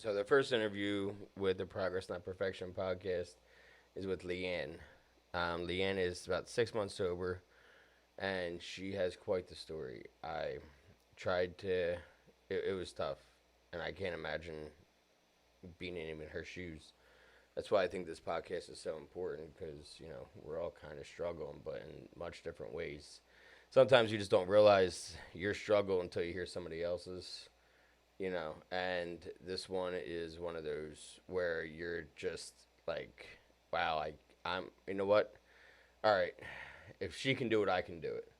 So the first interview with the Progress Not Perfection podcast is with Leanne. Leanne is about 6 months sober, and she has quite the story. I tried to, it was tough, and I can't imagine being in even her shoes. That's why I think this podcast is so important because, we're all kind of struggling, but in much different ways. Sometimes you just don't realize your struggle until you hear somebody else's, and this one is one of those where you're just like, wow, I'm, you know what? All right, if she can do it, I can do it.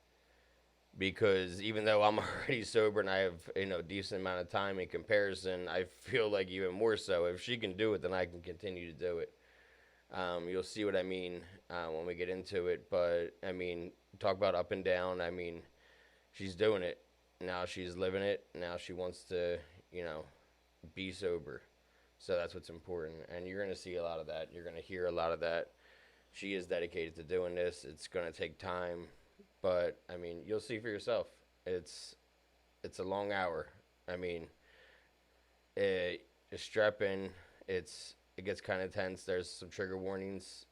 Because even though I'm already sober and I have, decent amount of time in comparison, I feel like even more so. If she can do it, then I can continue to do it. You'll see what I mean when we get into it. But, talk about up and down. She's doing it. Now she's living it. Now she wants to, be sober. So that's what's important. And you're going to see a lot of that. You're going to hear a lot of that. She is dedicated to doing this. It's going to take time. But, you'll see for yourself. It's a long hour. Just strap in. It gets kind of tense. There's some trigger warnings,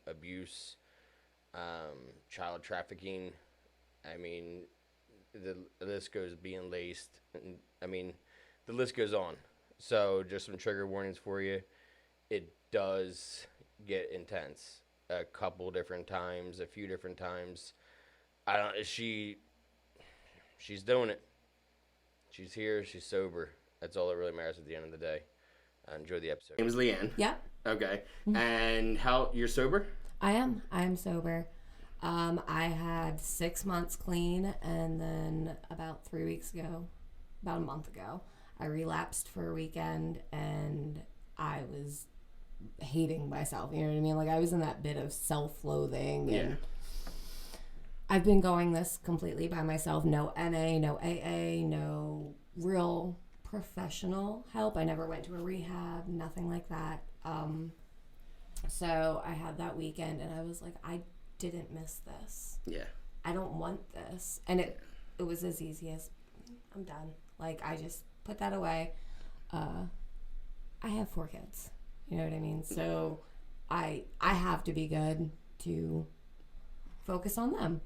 abuse, child trafficking. The list goes being laced. The list goes on. So just some trigger warnings for you. It does get intense a couple different times, a few different times. She's doing it. She's here. She's sober. That's all that really matters at the end of the day. Enjoy the episode. Name is Leanne. Yeah. Okay. And you're sober? I am. sober. I had 6 months clean, and then about 3 weeks ago, about a month ago, I relapsed for a weekend, and I was hating myself. You know what I mean? Like, I was in that bit of self-loathing. And I've been going this completely by myself. No NA, no AA, no real professional help. I never went to a rehab, nothing like that. So I had that weekend, and I was like, I didn't miss this. Yeah. I don't want this. And it was as easy as, I'm done. Like, I just put that away. I have 4 kids. You know what I mean? So I have to be good to focus on them.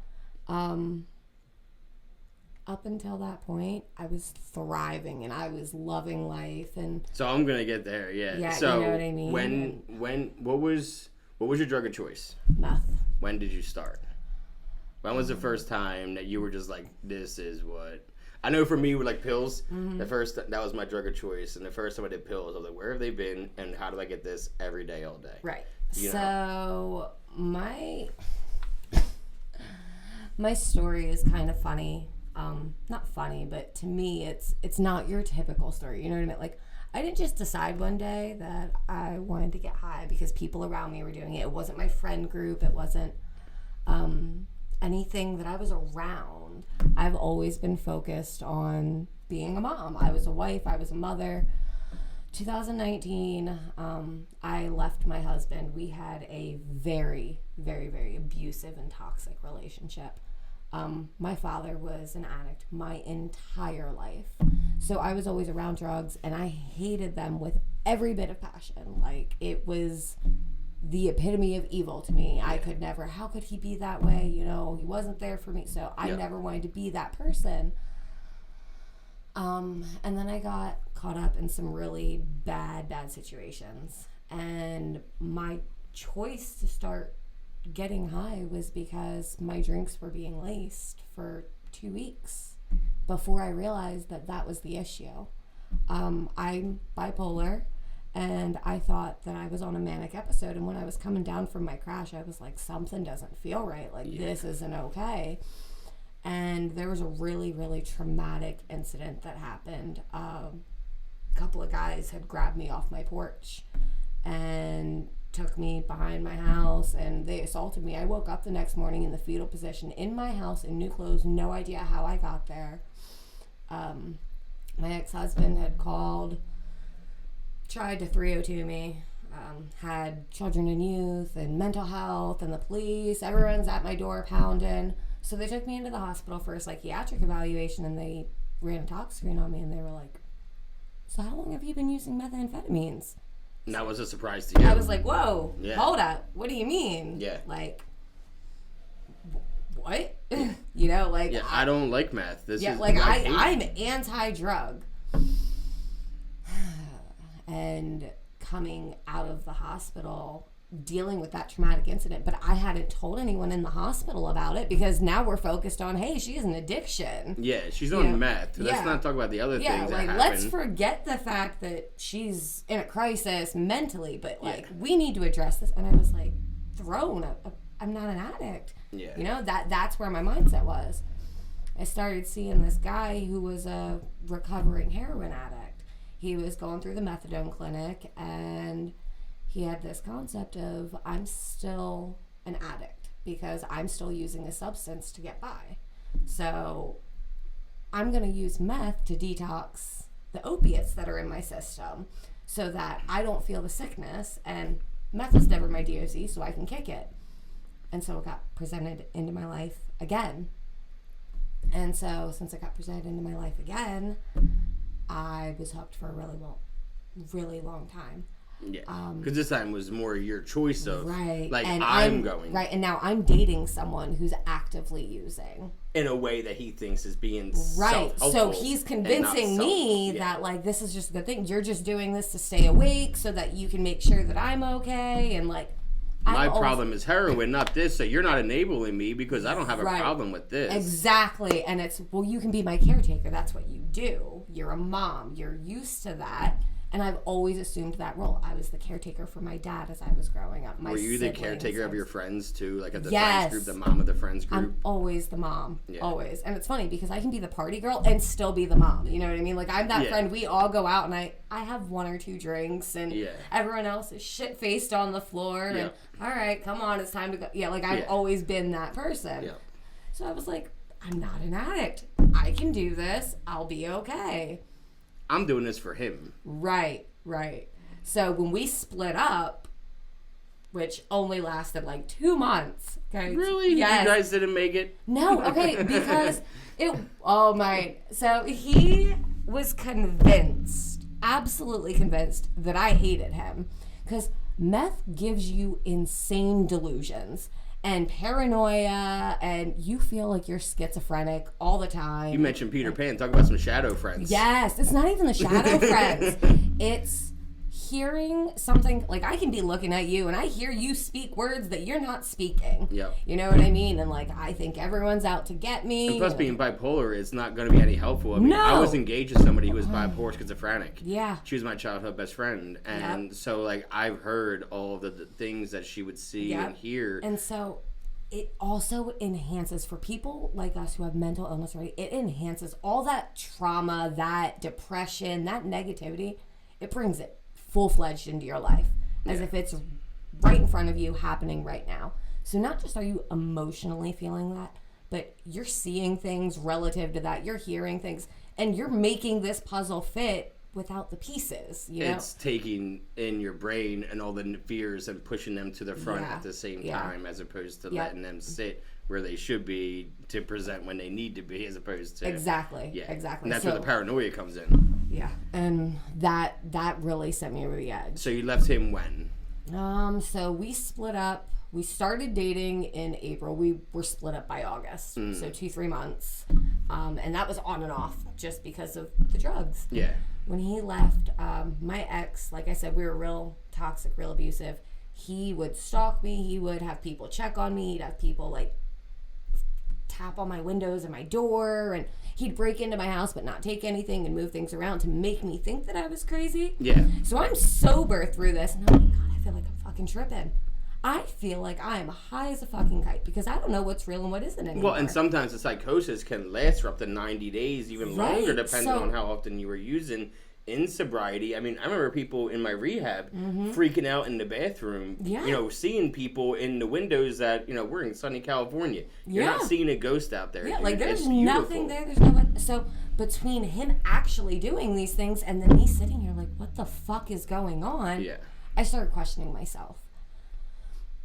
Up until that point, I was thriving and I was loving life, and so I'm gonna get there. Yeah. So you know what I mean. What was your drug of choice? Meth. When did you start? When was the first time that you were just like, this is what? I know for me with like pills, that was my drug of choice, and the first time I did pills, I was like, where have they been, and how do I get this every day, all day? Right. So my story is kind of funny. Not funny, but to me, it's not your typical story. You know what I mean? Like, I didn't just decide one day that I wanted to get high because people around me were doing it. It wasn't my friend group. It wasn't anything that I was around. I've always been focused on being a mom. I was a wife. I was a mother. 2019, I left my husband. We had a very, very, very abusive and toxic relationship. My father was an addict my entire life. So I was always around drugs, and I hated them with every bit of passion. Like, it was the epitome of evil to me. I could never, how could he be that way? You know, he wasn't there for me. So I never wanted to be that person. And then I got caught up in some really bad situations. And my choice to start getting high was because my drinks were being laced for 2 weeks before I realized that was the issue. I'm bipolar, and I thought that I was on a manic episode, and when I was coming down from my crash, I was like, something doesn't feel right. Like, this isn't okay. And there was a really, really traumatic incident that happened. A couple of guys had grabbed me off my porch and took me behind my house, and they assaulted me. I woke up the next morning in the fetal position in my house in new clothes, no idea how I got there. My ex-husband had called, tried to 302 me, had children and youth and mental health and the police. Everyone's at my door pounding. So they took me into the hospital for a psychiatric evaluation, and they ran a tox screen on me, and they were like, so how long have you been using methamphetamines? And that was a surprise to you. I was like, whoa, Yeah. hold up. What do you mean? Yeah. Like, what? You know, like. Yeah, I don't like meth. I'm anti-drug. And coming out of the hospital, dealing with that traumatic incident, but I hadn't told anyone in the hospital about it because now we're focused on, hey, she has an addiction. Yeah, she's on meth. Let's not talk about the other things that happen. Let's forget the fact that she's in a crisis mentally, but we need to address this. And I was like thrown. I'm not an addict. Yeah. You know, that's where my mindset was. I started seeing this guy who was a recovering heroin addict. He was going through the methadone clinic, and he had this concept of, I'm still an addict because I'm still using a substance to get by. So I'm going to use meth to detox the opiates that are in my system so that I don't feel the sickness. And meth was never my DOC, so I can kick it. And so it got presented into my life again. And so since it got presented into my life again, I was hooked for a really long time. Yeah, because this time was more your choice of, right. Like, and I'm going. Right, and now I'm dating someone who's actively using. In a way that he thinks is being right. So he's convincing me that, like, this is just a good thing. You're just doing this to stay awake so that you can make sure that I'm okay. And, like, my problem is heroin, not this, so you're not enabling me because I don't have a problem with this. Exactly. And it's, well, you can be my caretaker. That's what you do. You're a mom. You're used to that. And I've always assumed that role. I was the caretaker for my dad as I was growing up. Were you the caretaker of your friends too? Like at the friends group, the mom of the friends group? I'm always the mom. Yeah. Always. And it's funny because I can be the party girl and still be the mom. You know what I mean? Like, I'm that friend. We all go out and I have one or two drinks and everyone else is shit-faced on the floor. And, all right, come on, it's time to go. Yeah, like, I've always been that person. Yeah. So I was like, I'm not an addict. I can do this. I'll be okay. I'm doing this for him. Right. So when we split up, which only lasted like 2 months. Okay. Really? Yes. You guys didn't make it? No, okay, because so he was convinced, absolutely convinced, that I hated him. Because meth gives you insane delusions and paranoia, and you feel like you're schizophrenic all the time. You mentioned Peter Pan. Talk about some shadow friends. Yes, it's not even the shadow friends. It's hearing something, like, I can be looking at you and I hear you speak words that you're not speaking. Yep. You know what I mean? And, like, I think everyone's out to get me. And plus, being bipolar is not going to be any helpful. I mean, I was engaged with somebody who was bipolar schizophrenic. Yeah. She was my childhood best friend. And so, like, I've heard all the things that she would see and hear. And so it also enhances, for people like us who have mental illness, right? It enhances all that trauma, that depression, that negativity. It brings it full-fledged into your life as if it's right in front of you, happening right now. So not just are you emotionally feeling that, but you're seeing things relative to that. You're hearing things, and you're making this puzzle fit without the pieces. You know? It's taking in your brain and all the fears and pushing them to the front at the same time, as opposed to letting them sit where they should be to present when they need to be, as opposed to exactly. And that's where the paranoia comes in. Yeah, and that really set me over the edge. So you left him when? So we split up. We started dating in April. We were split up by August, so 2-3 months, and that was on and off just because of the drugs. Yeah. When he left, my ex, like I said, we were real toxic, real abusive. He would stalk me. He would have people check on me. He'd have people, like, tap on my windows and my door, and he'd break into my house but not take anything and move things around to make me think that I was crazy. Yeah. So I'm sober through this, and I'm like, God, I feel like I'm fucking tripping. I feel like I am high as a fucking kite because I don't know what's real and what isn't anymore. Well, and sometimes the psychosis can last for up to 90 days, even longer, depending on how often you were using in sobriety. I mean, I remember people in my rehab freaking out in the bathroom, you know, seeing people in the windows that, you know, we're in sunny California. You're not seeing a ghost out there. Yeah, like, there's nothing there. There's no one. So between him actually doing these things and then me sitting here like, what the fuck is going on? Yeah. I started questioning myself.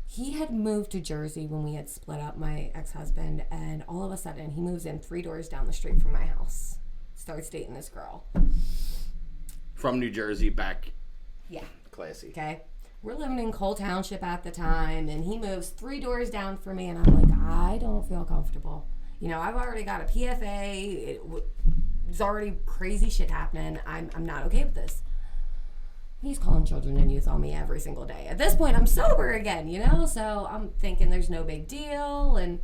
He had moved to Jersey when we had split up, my ex-husband, and all of a sudden he moves in 3 doors down the street from my house. Starts dating this girl. From New Jersey back. Yeah. Classy. Okay. We're living in Cole Township at the time, and he moves 3 doors down from me, and I'm like, I don't feel comfortable. You know, I've already got a PFA. There's already crazy shit happening. I'm not okay with this. He's calling children and youth on me every single day. At this point, I'm sober again, you know? So I'm thinking there's no big deal, and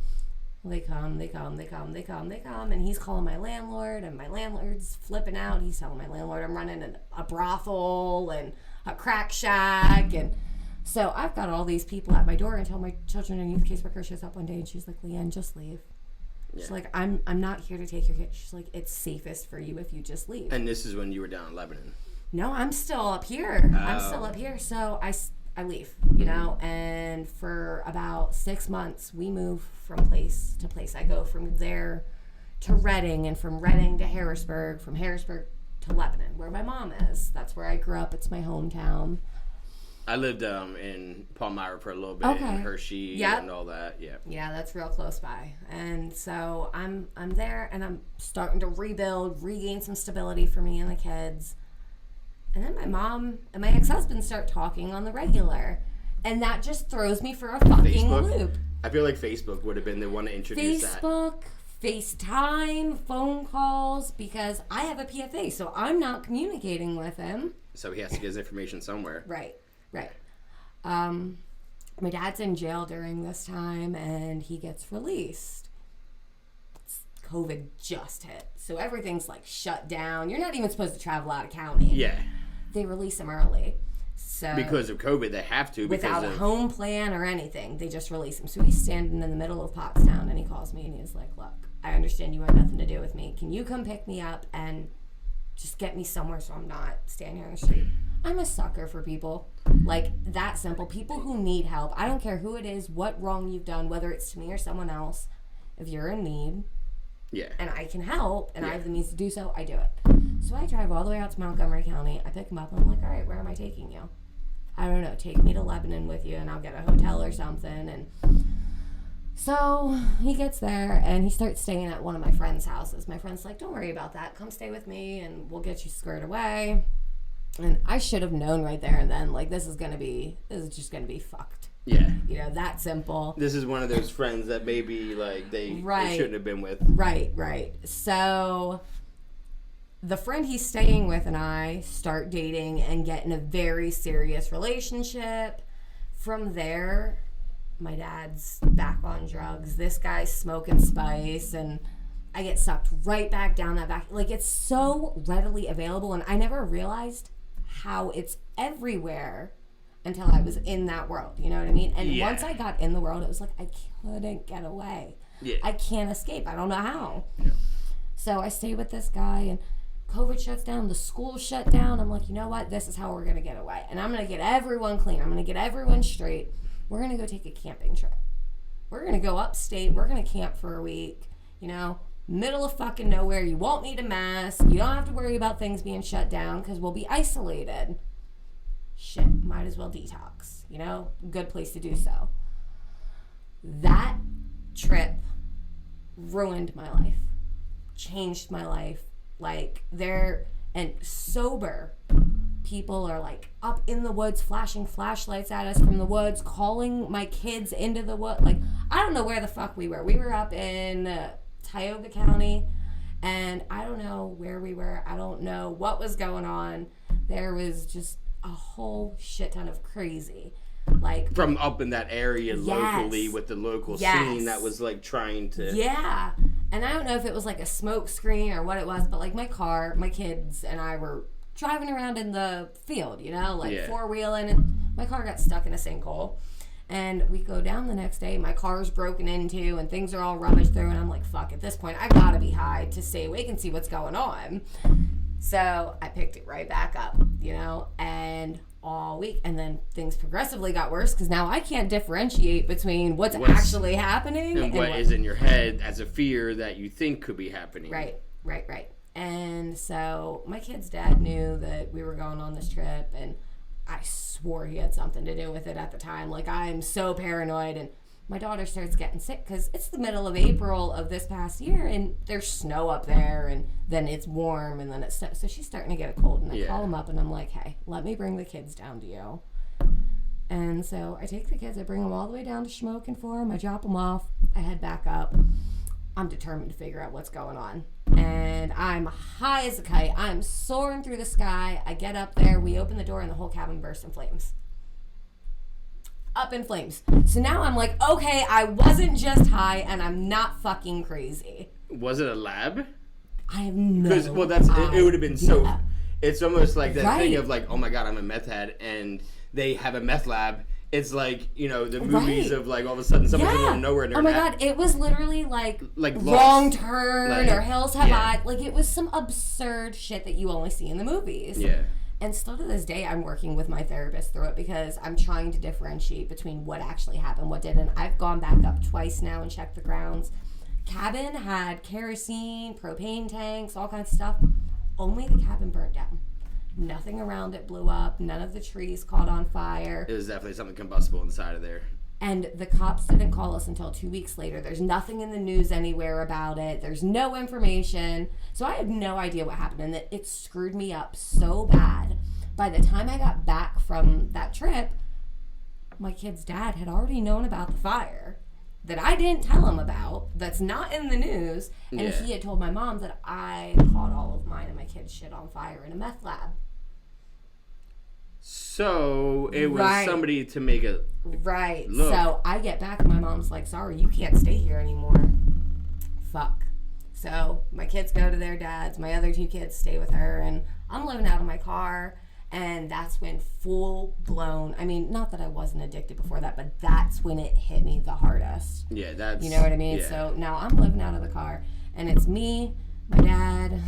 they come, and he's calling my landlord, and my landlord's flipping out. He's telling my landlord I'm running a brothel and a crack shack, and so I've got all these people at my door until my children and youth caseworker shows up one day, and she's like, Leanne, just leave. She's like, I'm not here to take your kid. She's like, it's safest for you if you just leave. And this is when you were down in Lebanon. No, I'm still up here. Oh. I'm still up here. So I leave, you know, and for about 6 months, we move from place to place. I go from there to Reading, and from Reading to Harrisburg, from Harrisburg to Lebanon, where my mom is. That's where I grew up. It's my hometown. I lived in Palmyra for a little bit, Okay. and Hershey and all that. Yeah. Yeah, that's real close by. And so I'm there, and I'm starting to regain some stability for me and the kids. And then my mom and my ex-husband start talking on the regular. And that just throws me for a fucking loop. I feel like Facebook would have been the one to introduce Facebook, FaceTime, phone calls, because I have a PFA, so I'm not communicating with him. So he has to get his information somewhere. Right. My dad's in jail during this time, and he gets released. COVID just hit, so everything's like shut down. You're not even supposed to travel out of county. Yeah. They release him early. So because of COVID, they have to. Without a home plan or anything, they just release him. So he's standing in the middle of Pottstown, and he calls me, and he's like, look, I understand you had nothing to do with me. Can you come pick me up and just get me somewhere so I'm not standing here on the street? I'm a sucker for people. Like, that simple. People who need help. I don't care who it is, what wrong you've done, whether it's to me or someone else. If you're in need, and I can help, and I have the means to do so, I do it. So I drive all the way out to Montgomery County. I pick him up, and I'm like, all right, where am I taking you? I don't know, take me to Lebanon with you, and I'll get a hotel or something. And so he gets there, and he starts staying at one of my friend's houses. My friend's like, don't worry about that. Come stay with me, and we'll get you squared away. And I should have known right there and then, like, this is just going to be fucked. Yeah. You know, that simple. This is one of those friends that maybe, like, they shouldn't have been with. Right. So the friend he's staying with and I start dating and get in a very serious relationship. From there, my dad's back on drugs. This guy's smoking spice, and I get sucked right back down that back. Like, it's so readily available, and I never realized how it's everywhere until I was in that world. You know what I mean? And once I got in the world, it was like, I couldn't get away. Yeah. I can't escape. I don't know how. Yeah. So I stay with this guy, and COVID shuts down. The school shut down. I'm like, you know what? This is how we're going to get away. And I'm going to get everyone clean. I'm going to get everyone straight. We're going to go take a camping trip. We're going to go upstate. We're going to camp for a week. You know, middle of fucking nowhere. You won't need a mask. You don't have to worry about things being shut down because we'll be isolated. Shit, might as well detox. You know, good place to do so. That trip ruined my life. Changed my life. Like, and sober people are like up in the woods flashing flashlights at us from the woods, calling my kids into the wood. Like, I don't know where the fuck we were. We were up in Tioga County, and I don't know where we were. I don't know what was going on. There was just a whole shit ton of crazy. Like, from up in that area locally with the local scene that was like trying to. Yeah. And I don't know if it was like a smoke screen or what it was, but like my car, my kids and I were driving around in the field, you know, like four-wheeling, and my car got stuck in a sinkhole. And we go down the next day, my car's broken into and things are all rummaged through, and I'm like, fuck, at this point I gotta be high to stay awake and see what's going on. So I picked it right back up, you know, and all week, and then things progressively got worse because now I can't differentiate between what's actually happening and what is in your head as a fear that you think could be happening. Right. And so my kid's dad knew that we were going on this trip, and I swore he had something to do with it at the time. Like, I'm so paranoid, and my daughter starts getting sick because it's the middle of April of this past year, and there's snow up there, and then it's warm, and then it's so she's starting to get a cold. And I call them up, and I'm like, hey, let me bring the kids down to you. And so I take the kids, I bring them all the way down to Smoking for them, I drop them off, I head back up. I'm determined to figure out what's going on. And I'm high as a kite. I'm soaring through the sky. I get up there, we open the door, and the whole cabin bursts in flames. Up in flames. So now I'm like, okay, I wasn't just high, and I'm not fucking crazy. Was it a lab? I have no Because, well, it would have been so... It's almost like that thing of like, oh my God, I'm a meth head, and they have a meth lab. It's like, you know, the movies of like all of a sudden someone's in the middle of nowhere. And oh my God, it was literally like Wrong Lost. Turn or Hills Have Eyes. Like it was some absurd shit that you only see in the movies. Yeah. And still to this day, I'm working with my therapist through it because I'm trying to differentiate between what actually happened, what didn't. I've gone back up twice now and checked the grounds. Cabin had kerosene, propane tanks, all kinds of stuff. Only the cabin burnt down. Nothing around it blew up. None of the trees caught on fire. It was definitely something combustible inside of there. And the cops didn't call us until 2 weeks later. There's nothing in the news anywhere about it. There's no information. So I had no idea what happened. And it screwed me up so bad. By the time I got back from that trip, my kid's dad had already known about the fire that I didn't tell him about, that's not in the news. And he had told my mom that I caught all of mine and my kids' shit on fire in a meth lab. So it was somebody to make it look. So I get back and my mom's like, sorry, you can't stay here anymore. Fuck. So my kids go to their dads. My other 2 kids stay with her. And I'm living out of my car. And that's when full blown, I mean, not that I wasn't addicted before that, but that's when it hit me the hardest. Yeah, that's... You know what I mean? Yeah. So now I'm living out of the car. And it's me, my dad,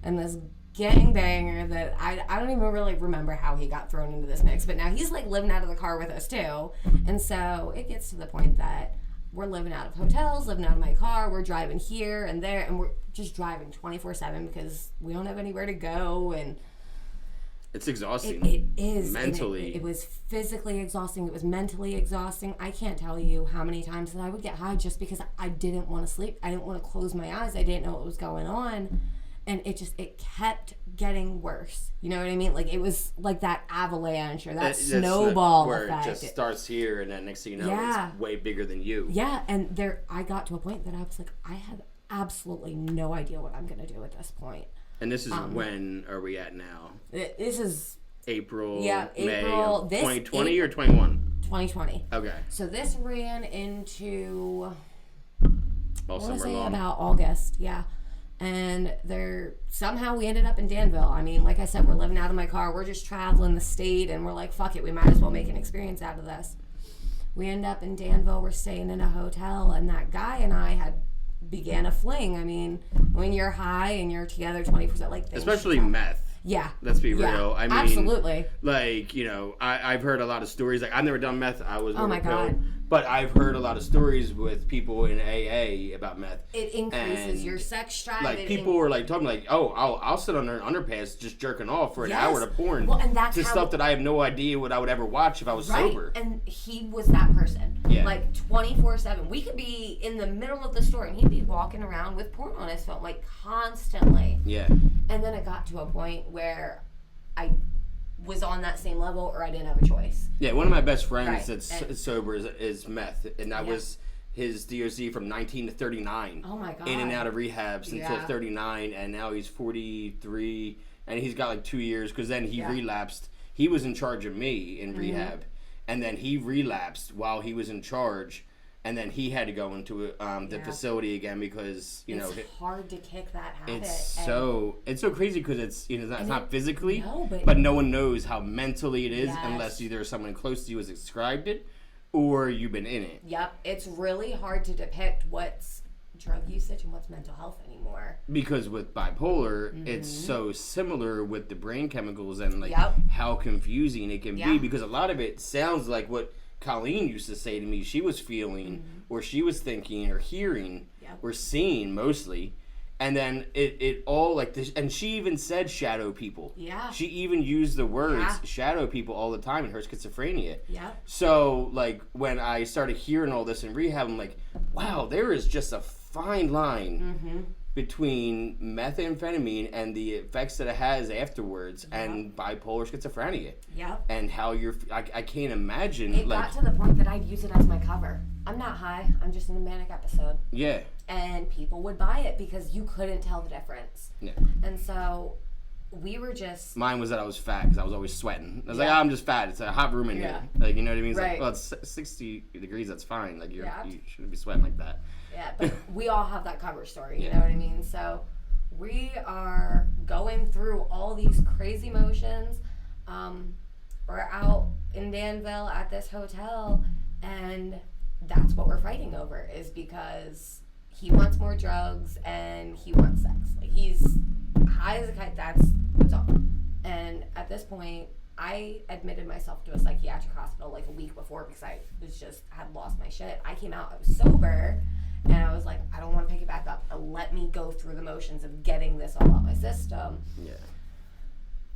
and this gangbanger that I don't even really remember how he got thrown into this mix, but now he's like living out of the car with us too. And so it gets to the point that we're living out of hotels, living out of my car, we're driving here and there, and we're just driving 24/7 because we don't have anywhere to go. And it's exhausting. It is mentally. It was physically exhausting. It was mentally exhausting. I can't tell you how many times that I would get high just because I didn't want to sleep. I didn't want to close my eyes. I didn't know what was going on. And it kept getting worse. You know what I mean? Like, it was like that avalanche or that snowball where effect. It just starts here, and then next thing you know, it's way bigger than you. Yeah, and I got to a point that I was like, I have absolutely no idea what I'm going to do at this point. And this is when are we at now? This is... April, May of 2020 or 21? 2020. Okay. So this ran into... All summer long. About August, yeah. And somehow we ended up in Danville. I mean, like I said, we're living out of my car. We're just traveling the state, and we're like, fuck it, we might as well make an experience out of this. We end up in Danville. We're staying in a hotel, and that guy and I began a fling. I mean, when you're high and you're together 20%, like things especially meth. Yeah. Let's be real. I mean, absolutely. Like, you know, I've heard a lot of stories. Like, I've never done meth. I was oh my God. But I've heard a lot of stories with people in AA about meth. It increases your sex drive. Like, people were like talking like, oh, I'll sit on an underpass just jerking off for an hour to porn. Well, and that's stuff that I have no idea what I would ever watch if I was sober. And he was that person. Yeah. Like 24/7. We could be in the middle of the store and he'd be walking around with porn on his phone, like constantly. Yeah. And then it got to a point where I was on that same level or I didn't have a choice. Yeah, one of my best friends that's sober is meth, and that was his DOC from 19 to 39. Oh my God. In and out of rehabs until 39, and now he's 43, and he's got like 2 years because then he relapsed. He was in charge of me in rehab, and then he relapsed while he was in charge. And then he had to go into the facility again because it's hard to kick that habit. It's so crazy because it's not physically, but no one knows how mentally it is unless either someone close to you has described it or you've been in it. Yep, it's really hard to depict what's drug usage and what's mental health anymore. Because with bipolar, it's so similar with the brain chemicals and like how confusing it can be because a lot of it sounds like what Colleen used to say to me she was feeling or she was thinking or hearing or seeing mostly, And then it all like this, and she even said shadow people. Yeah. She even used the words shadow people all the time in her schizophrenia. Yeah. So like when I started hearing all this in rehab, I'm like, wow, there is just a fine line between methamphetamine and the effects that it has afterwards, and bipolar schizophrenia. Yep. And how I can't imagine. It got to the point that I'd use it as my cover. I'm not high. I'm just in a manic episode. Yeah. And people would buy it because you couldn't tell the difference. Yeah. And so we were just... Mine was that I was fat because I was always sweating. I was like, I'm just fat. It's a hot room in here. Like, you know what I mean? It's like, well, it's 60 degrees. That's fine. Like, you shouldn't be sweating like that. Yeah, but we all have that cover story. You know what I mean? So we are going through all these crazy motions. We're out in Danville at this hotel, and that's what we're fighting over, is because he wants more drugs and he wants sex. Like, he's high as a kite. That's what's up. And at this point, I admitted myself to a psychiatric hospital like a week before because I had lost my shit. I came out, I was sober, and I was like, I don't want to pick it back up. Let me go through the motions of getting this all out my system. Yeah.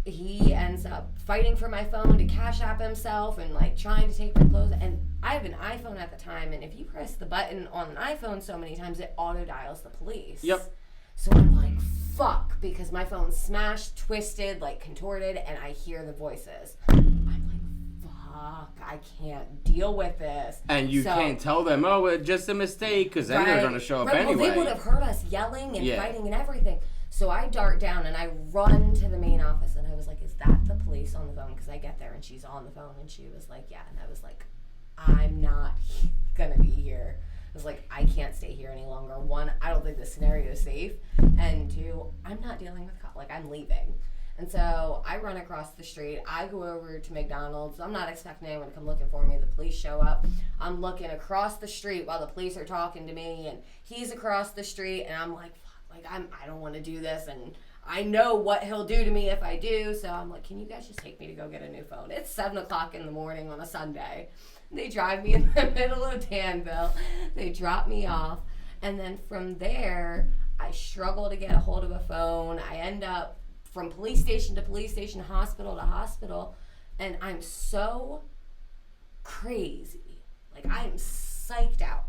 He ends up fighting for my phone to cash app himself and like trying to take my clothes. And I have an iPhone at the time, and if you press the button on an iPhone so many times, it auto dials the police. Yep. So I'm like, fuck, because my phone's smashed, twisted, like contorted, and I hear the voices. I'm like, fuck, I can't deal with this. And you can't tell them, oh, it's just a mistake, because then they're going to show up anyway. Well, they would have heard us yelling and fighting and everything. So I dart down and I run to the main office, and I was like, is that the police on the phone? Because I get there and she's on the phone, and she was like, yeah. And I was like, I'm not going to be here. I was like, I can't stay here any longer. One, I don't think this scenario is safe. And two, I'm not dealing with cops. Like, I'm leaving. And so I run across the street. I go over to McDonald's. I'm not expecting anyone to come looking for me. The police show up. I'm looking across the street while the police are talking to me, and he's across the street, and I'm like, I don't want to do this, and I know what he'll do to me if I do, so I'm like, can you guys just take me to go get a new phone? It's 7 o'clock in the morning on a Sunday. They drive me in the middle of Danville. They drop me off, and then from there, I struggle to get a hold of a phone. I end up from police station to police station, hospital to hospital, and I'm so crazy. Like, I'm psyched out,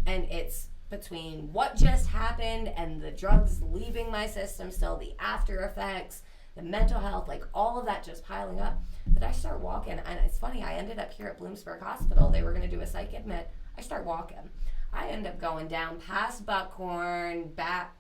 and it's between what just happened and the drugs leaving my system still, the after effects, the mental health, like all of that just piling up, that I start walking. And it's funny, I ended up here at Bloomsburg Hospital. They were going to do a psych admit. I start walking. I end up going down past Buckhorn, back.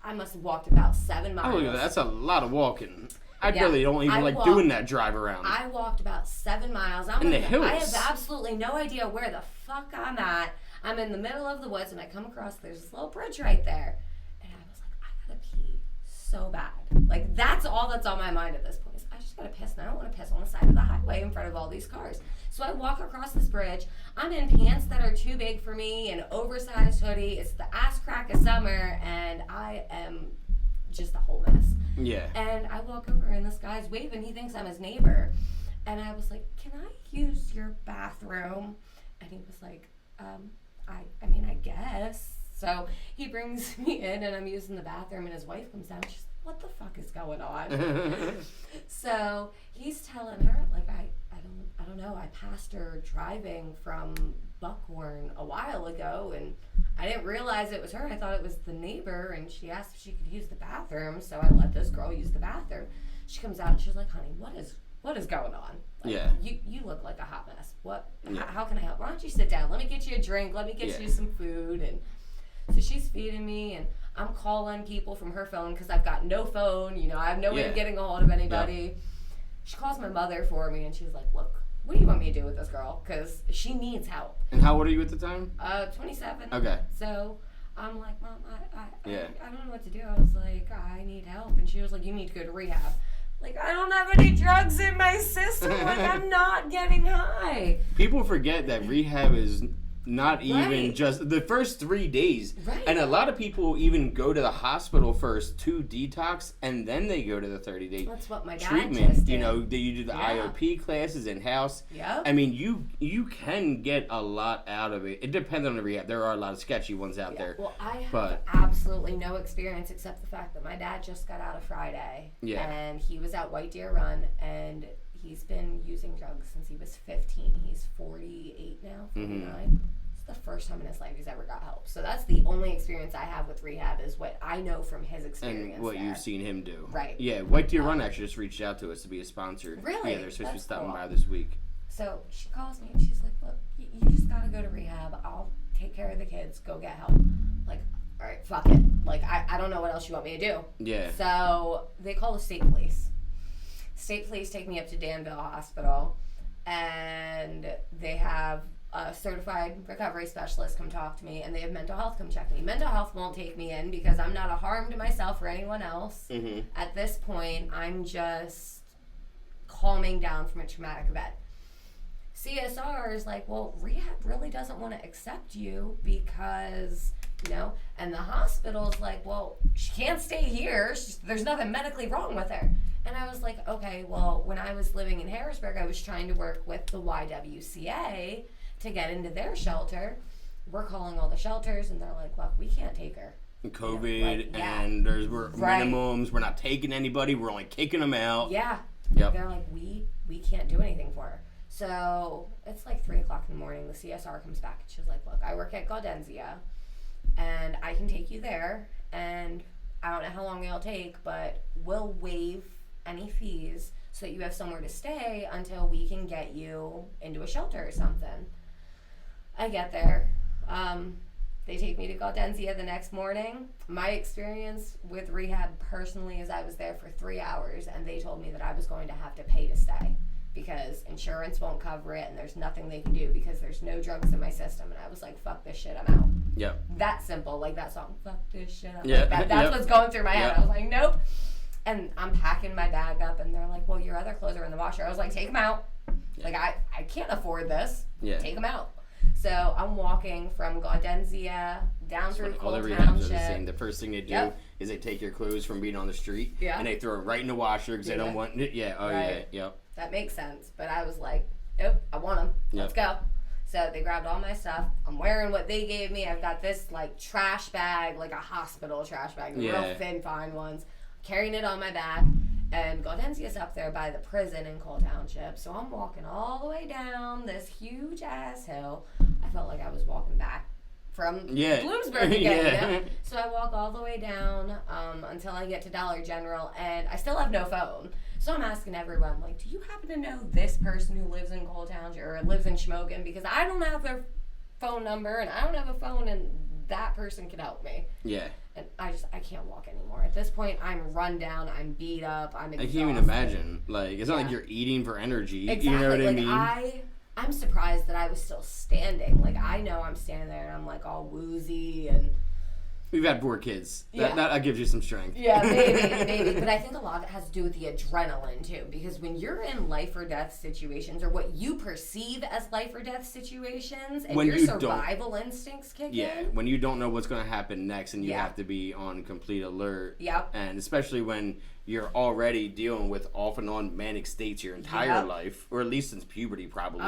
I must have walked about 7 miles. Oh, that's a lot of walking. I really don't even doing that drive around. I walked about 7 miles. In the hills. I have absolutely no idea where the fuck I'm at. I'm in the middle of the woods, and I come across, there's this little bridge right there. And I was like, I gotta pee so bad. Like, that's all that's on my mind at this point. I just gotta piss, and I don't want to piss on the side of the highway in front of all these cars. So I walk across this bridge. I'm in pants that are too big for me, an oversized hoodie. It's the ass crack of summer, and I am just a whole mess. Yeah. And I walk over, and this guy's waving. He thinks I'm his neighbor. And I was like, can I use your bathroom? And he was like, I mean, I guess. So he brings me in, and I'm using the bathroom, and his wife comes down. She's like, what the fuck is going on? So he's telling her, like, I don't know. I passed her driving from Buckhorn a while ago, and I didn't realize it was her. I thought it was the neighbor, and she asked if she could use the bathroom, so I let this girl use the bathroom. She comes out, and she's like, honey, what is going on? Like, yeah. You look like a hot mess. What? Yeah. How can I help? Why don't you sit down? Let me get you a drink. Let me get you some food. And so she's feeding me, and I'm calling people from her phone because I've got no phone. You know, I have no way of getting a hold of anybody. Yeah. She calls my mother for me, and she's like, look, what do you want me to do with this girl? Because she needs help. And how old are you at the time? 27. Okay. So I'm like, Mom, I don't know what to do. I was like, I need help. And she was like, you need to go to rehab. Like, I don't have any drugs in my system. Like, I'm not getting high. People forget that rehab is Not even just the first 3 days. Right. And a lot of people even go to the hospital first to detox, and then they go to the 30-day That's what my dad treatment. just did. You know, you do the IOP classes in-house. Yep. I mean, you can get a lot out of it. It depends on the rehab. There are a lot of sketchy ones out there. Well, I have absolutely no experience except the fact that my dad just got out of Friday. Yeah. And he was at White Deer Run, and he's been using drugs since he was 15. He's 48 now, 49. It's the first time in his life he's ever got help. So that's the only experience I have with rehab is what I know from his experience and what there. you've seen him do. Right. Yeah, White Deer Run actually just reached out to us to be a sponsor. Really? Yeah, they're supposed to be That's stopping cool. by this week. So she calls me and she's like, look, you just gotta go to rehab. I'll take care of the kids. Go get help. Like, all right, fuck it. Like, I don't know what else you want me to do. Yeah. So they call the state police. State police take me up to Danville Hospital, and they have a certified recovery specialist come talk to me, and they have mental health come check me. Mental health won't take me in because I'm not a harm to myself or anyone else. Mm-hmm. At this point, I'm just calming down from a traumatic event. CSR is like, well, rehab really doesn't want to accept you because, you know, and the hospital's like, well, she can't stay here. There's nothing medically wrong with her. And I was like, okay, well, when I was living in Harrisburg, I was trying to work with the YWCA to get into their shelter. We're calling all the shelters, and they're like, look, we can't take her. COVID, and we're minimums. We're not taking anybody. We're only kicking them out. Yeah. Yep. They're like, we can't do anything for her. So it's like 3 o'clock in the morning. The CSR comes back, and she's like, look, I work at Gaudenzia, and I can take you there, and I don't know how long it'll take, but we'll waive any fees so that you have somewhere to stay until we can get you into a shelter or something. I get there. They take me to Gaudenzia the next morning. My experience with rehab personally is I was there for 3 hours, and they told me that I was going to have to pay to stay because insurance won't cover it, and there's nothing they can do because there's no drugs in my system. And I was like, fuck this shit, I'm out. Yep. That simple, like that song, fuck this shit, I'm Yeah. like that's what's going through my head. Yep. I was like, nope. And I'm packing my bag up, and they're like, well, your other clothes are in the washer. I was like, take them out. Yeah. Like, I can't afford this. Yeah. Take them out. So I'm walking from Gaudenzia down through All the Cole rehabs Township. are the same. The first thing they do is they take your clothes from being on the street and they throw it right in the washer because they don't want it. Yeah. Oh, Right. yeah. Yep. That makes sense. But I was like, nope, I want them. Let's go. So they grabbed all my stuff. I'm wearing what they gave me. I've got this, like, trash bag, like a hospital trash bag, the real thin, fine ones. Carrying it on my back. And Gaudenzia's up there by the prison in Cole Township. So I'm walking all the way down this huge ass hill. I felt like I was walking back from Bloomsburg again. You know? So I walk all the way down until I get to Dollar General, and I still have no phone. So I'm asking everyone, like, do you happen to know this person who lives in Cole Township or lives in Schmogan? Because I don't have their phone number, and I don't have a phone, and that person can help me. Yeah. And I can't walk anymore. At this point, I'm run down, I'm beat up, I'm exhausted. I can't even imagine. Like, it's not like you're eating for energy. Exactly. You know what like, I mean? I'm surprised that I was still standing. Like, I know I'm standing there and I'm like all woozy and... We've had 4 kids. That gives you some strength. Yeah, maybe. But I think a lot of it has to do with the adrenaline, too. Because when you're in life or death situations, or what you perceive as life or death situations, and your survival instincts kick in. Yeah, when you don't know what's going to happen next, and you have to be on complete alert. Yep. And especially when you're already dealing with off and on manic states your entire life, or at least since puberty, probably.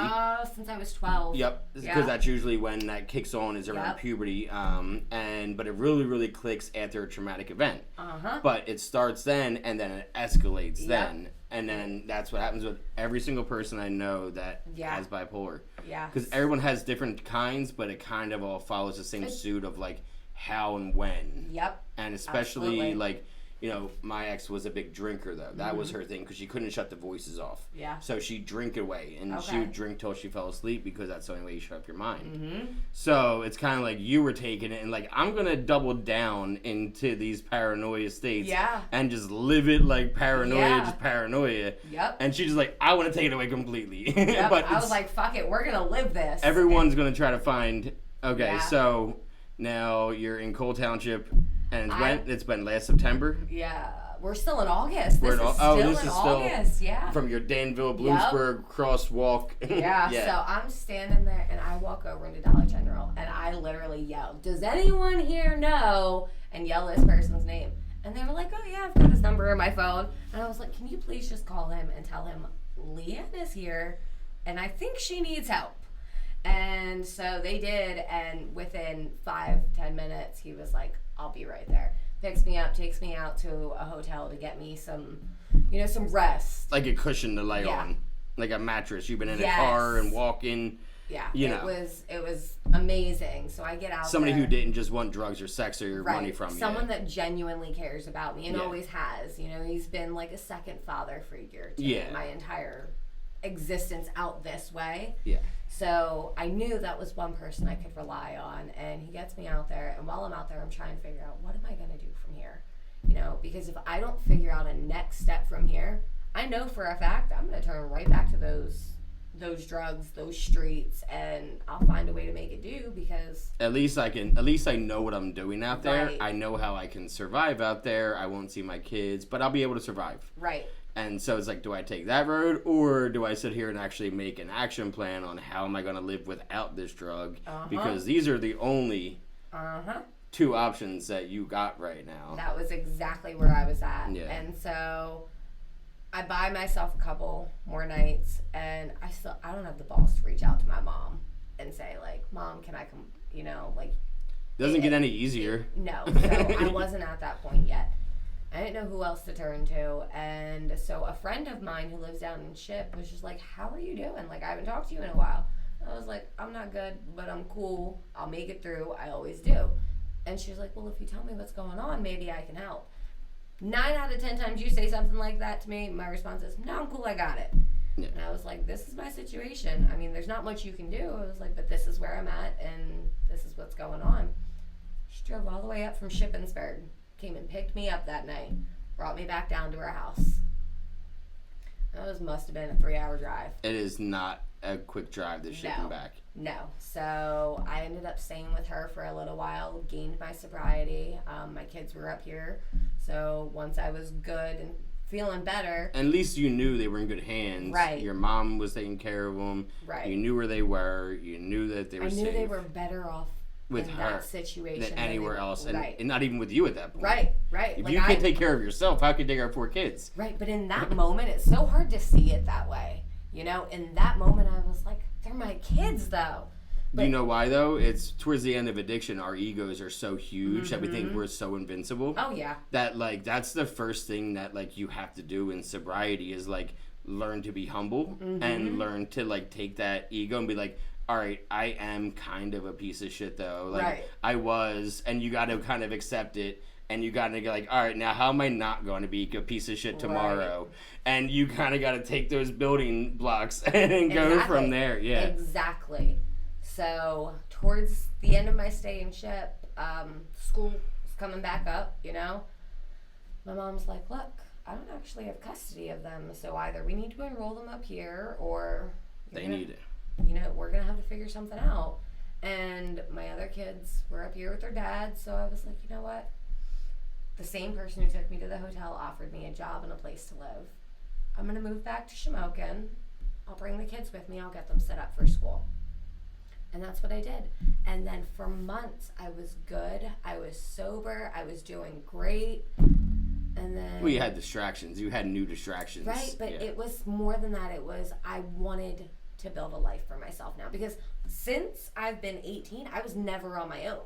Since I was 12. Yep, because that's usually when that kicks on is around puberty. But it really clicks after a traumatic event. But it starts then, and then it escalates then. And then that's what happens with every single person I know that has bipolar. Yeah. Because everyone has different kinds, but it kind of all follows the same suit of, like, how and when. Yep. And especially, like... You know, my ex was a big drinker, though. That was her thing, because she couldn't shut the voices off. Yeah. So she'd drink away, and she would drink till she fell asleep, because that's the only way you shut up your mind. So it's kind of like you were taking it, and like, I'm going to double down into these paranoia states and just live it like paranoia, just paranoia. Yep. And she's just like, I want to take it away completely. Yep. But I was like, fuck it, we're going to live this. Everyone's going to try to find, so now you're in Cole Township. And it's been last September? Yeah. we're still in August. This is still in August. Yeah. From your Danville, Bloomsburg crosswalk. Yeah. So I'm standing there, and I walk over into Dollar General, and I literally yell, "Does anyone here know?" and yell this person's name. And they were like, "Oh yeah, I've got his number in my phone." And I was like, "Can you please just call him and tell him Leanne is here, and I think she needs help." And so they did, and within 5-10 minutes, he was like, "I'll be right there." Picks me up, takes me out to a hotel to get me some rest. Like a cushion to lay on. Like a mattress. You've been in a car and walking. Yeah, it was amazing. So I get out Somebody who didn't just want drugs or sex or money from you. Someone that genuinely cares about me and always has. He's been like a second father figure to me my entire existence out this way. Yeah. So I knew that was one person I could rely on, and he gets me out there, and while I'm out there, I'm trying to figure out, what am I going to do from here? Because if I don't figure out a next step from here, I know for a fact I'm going to turn right back to those drugs, those streets, and I'll find a way to make it do, because at least I know what I'm doing out there. Right. I know how I can survive out there. I won't see my kids, but I'll be able to survive. Right. And so it's like, do I take that road, or do I sit here and actually make an action plan on how am I going to live without this drug? Because these are the only two options that you got right now. That was exactly where I was at. Yeah. And so I buy myself a couple more nights, and I don't have the balls to reach out to my mom and say, like, "Mom, can I come?" Doesn't get any easier. No. So I wasn't at that point yet. I didn't know who else to turn to, and so a friend of mine who lives down in Ship was just like, "How are you doing? Like, I haven't talked to you in a while." I was like, "I'm not good, but I'm cool. I'll make it through. I always do." And she was like, "Well, if you tell me what's going on, maybe I can help." 9 out of 10 times you say something like that to me, my response is, "No, I'm cool, I got it." Yeah. And I was like, "This is my situation. I mean, there's not much you can do." I was like, "But this is where I'm at, and this is what's going on." She drove all the way up from Shippensburg. Came and picked me up that night, brought me back down to our house. That must have been a 3-hour drive. It is not a quick drive to ship and back. No. So I ended up staying with her for a little while, gained my sobriety. My kids were up here. So once I was good and feeling better. At least you knew they were in good hands. Right. Your mom was taking care of them. Right. You knew where they were. You knew that they were safe. I knew they were better off with her that situation than anywhere else, right. and not even with you at that point. Right. If you can't take care of yourself, how can you take care of 4 kids? Right, but in that moment, it's so hard to see it that way. In that moment, I was like, they're my kids, though. Do you know why, though? It's towards the end of addiction, our egos are so huge that we think we're so invincible. Oh, yeah. That, that's the first thing that, you have to do in sobriety is, learn to be humble and learn to, take that ego and be like, all right, I am kind of a piece of shit, though. I was, and you got to kind of accept it, and you got to go all right, now how am I not going to be a piece of shit tomorrow? Right. And you kind of got to take those building blocks and go from there. Yeah. Exactly. So, towards the end of my stay in Ship, school was coming back up, My mom's like, "Look, I don't actually have custody of them, so either we need to enroll them up here, or they need it. We're going to have to figure something out." And my other kids were up here with their dad, so I was like, you know what? The same person who took me to the hotel offered me a job and a place to live. I'm going to move back to Shamokin. I'll bring the kids with me. I'll get them set up for school. And that's what I did. And then for months, I was good. I was sober. I was doing great. And then... Well, you had distractions. You had new distractions. Right, but it was more than that. It was, I wanted to build a life for myself now, because since I've been 18, I was never on my own.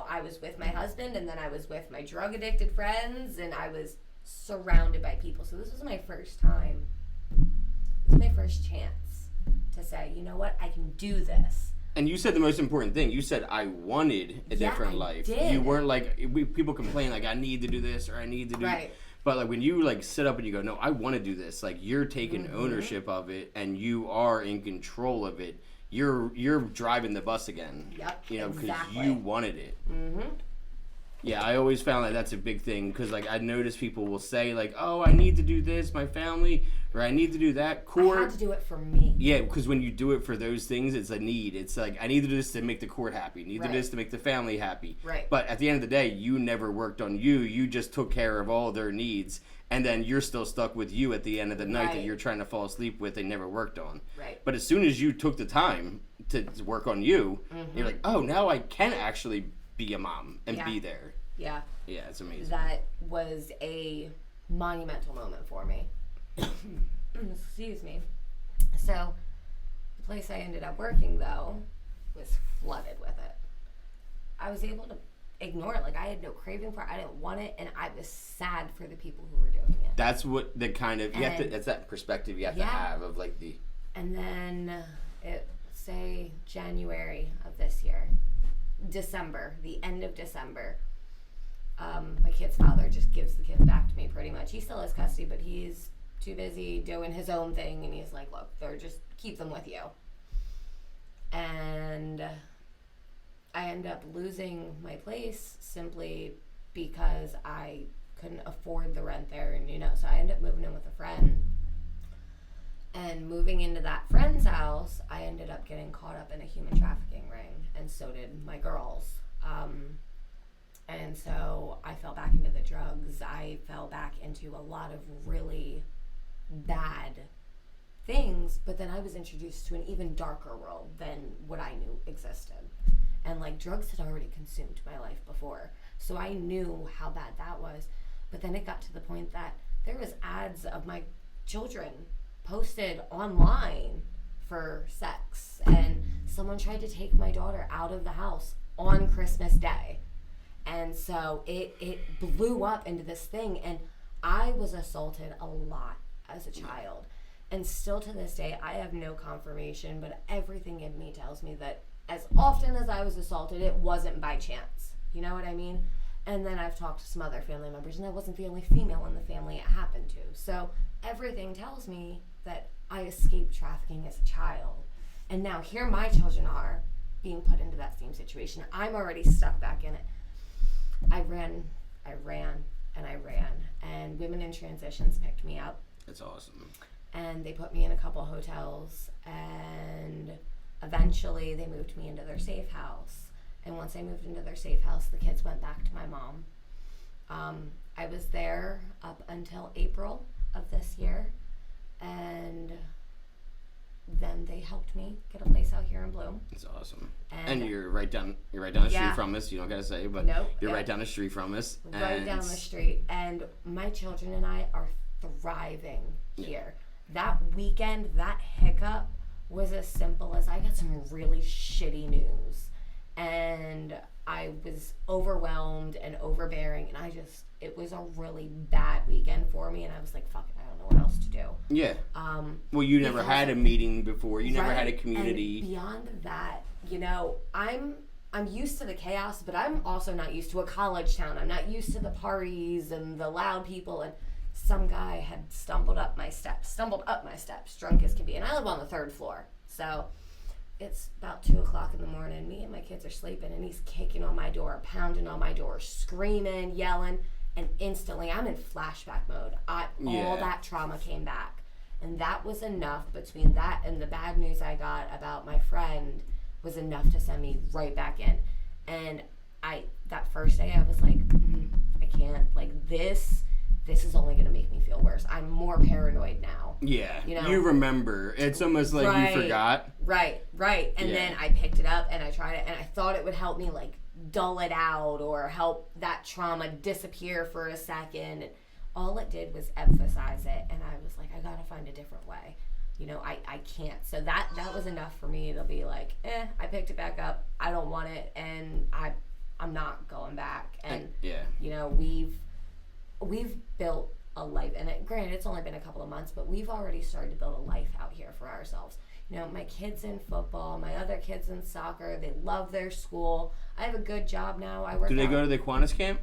I was with my husband, and then I was with my drug addicted friends, and I was surrounded by people. So this was my first time. This was my first chance to say, you know what, I can do this. And you said the most important thing. You said, I wanted a different life. Did. You weren't people complain I need to do this or I need to do. Right. But when you sit up and you go, no, I want to do this. You're taking ownership of it, and you are in control of it. You're driving the bus again. Yep. Because exactly. you wanted it. Yeah, I always found that that's a big thing because, like, I notice people will say, like, oh, I need to do this, my family, or I need to do that. Court. I had to do it for me. Yeah, because when you do it for those things, it's a need. It's like, I need to do this to make the court happy. I need to do this to make the family happy. Right. But at the end of the day, you never worked on you. You just took care of all their needs. And then you're still stuck with you at the end of the night that you're trying to fall asleep with and never worked on. Right. But as soon as you took the time to work on you, you're like, oh, now I can actually be a mom and be there. Yeah. Yeah, it's amazing. That was a monumental moment for me. Excuse me. So, the place I ended up working, though, was flooded with it. I was able to ignore it. Like, I had no craving for it. I didn't want it, and I was sad for the people who were doing it. That's what the kind of, it's that perspective you have to have of, like, the... And then, say, January of this year, December, the end of December, my kid's father just gives the kids back to me pretty much. He still has custody, but he's too busy doing his own thing, and he's like, look, they're just keep them with you. And I end up losing my place simply because I couldn't afford the rent there, and so I end up moving in with a friend. And moving into that friend's house, I ended up getting caught up in a human trafficking ring, and so did my girls. And so I fell back into the drugs. I fell back into a lot of really bad things, but then I was introduced to an even darker world than what I knew existed. And like drugs had already consumed my life before, so I knew how bad that was. But then it got to the point that there was ads of my children posted online for sex, and someone tried to take my daughter out of the house on Christmas Day. And so it blew up into this thing, and I was assaulted a lot as a child. And still to this day, I have no confirmation, but everything in me tells me that as often as I was assaulted, it wasn't by chance. You know what I mean? And then I've talked to some other family members, and I wasn't the only female in the family it happened to. So everything tells me that I escaped trafficking as a child. And now here my children are being put into that same situation. I'm already stuck back in it. I ran, and Women in Transitions picked me up. That's awesome. And they put me in a couple hotels, and eventually they moved me into their safe house. And once I moved into their safe house, the kids went back to my mom. I was there up until April of this year, and then they helped me get a place out here in Bloom. That's awesome. And you're right down the street from us. You don't gotta say, but you're right down the street from us. Right down the street. And my children and I are thriving here. That weekend, that hiccup was as simple as I got some really shitty news, and I was overwhelmed and overbearing, and it was a really bad weekend for me, and I was like, fuck it, I don't know what else to do. Yeah. Well, you never had a meeting before. You never had a community. And beyond that, I'm used to the chaos, but I'm also not used to a college town. I'm not used to the parties and the loud people, and some guy had stumbled up my steps, drunk as can be, and I live on the 3rd floor, so it's about 2:00 in the morning. Me and my kids are sleeping, and he's kicking on my door, pounding on my door, screaming, yelling, and instantly I'm in flashback mode. All that trauma came back, and that was enough. Between that and the bad news I got about my friend was enough to send me right back in. And that first day I was like, I can't, like, this is only going to make me feel worse. I'm more paranoid now. Yeah. You remember. It's almost like you forgot. Right. And then I picked it up and I tried it, and I thought it would help me, like, dull it out or help that trauma disappear for a second. And all it did was emphasize it, and I was like, I got to find a different way. I can't. So that was enough for me to be like, I picked it back up. I don't want it, and I'm not going back. And we've built a life, and granted it's only been a couple of months, but we've already started to build a life out here for ourselves. My kids in football, my other kids in soccer, they love their school. I have a good job now. Do they go to the Aquinas camp?